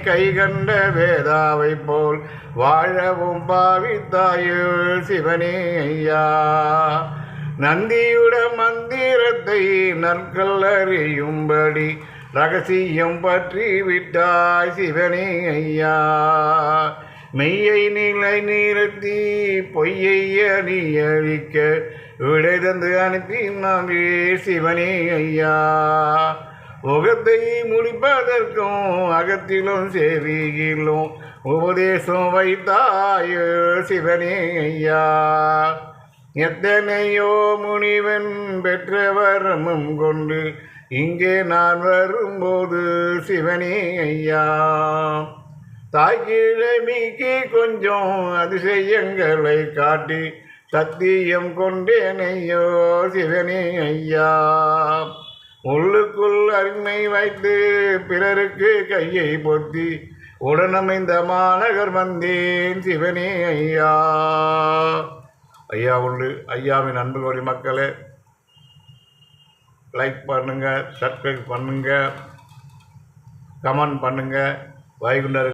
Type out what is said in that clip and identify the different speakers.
Speaker 1: கை கண்ட வேதாவை போல் வாழவும் பாவித்தாயுள் சிவனே ஐயா. நந்தியுட மந்திரத்தை நற்கள் அறியும்படி ரகசியம் பற்றி விட்டாய் சிவனே ஐயா. மெய்யை நிலை நிறுத்தி பொய்யை அணி அழிக்க விடை தந்து அனுப்பி நாமே சிவனே ஐயா. உகத்தை முடிப்பதற்கும் அகத்திலும் செவியிலும் உபதேசம் வைத்தாயோ சிவனே ஐயா. எத்தனையோ முனிவன் பெற்ற வரமும் கொண்டு இங்கே நான் வரும்போது சிவனே ஐயா. தாய்கிழமைக்கு கொஞ்சம் அதிசயங்களை காட்டி சத்தியம் கொண்டேனையோ சிவனே ஐயா. உள்ளுக்குள் அருமை வைத்து பிறருக்கு கையை பொத்தி உடனமைந்த மாநகர் வந்தேன் சிவனே ஐயா. ஐயா உண்டு. ஐயாவின் அன்பு கோடி மக்களே, லைக் பண்ணுங்கள், சப்ஸ்கிரைப் பண்ணுங்கள், கமெண்ட் பண்ணுங்கள். வைகுண்டர்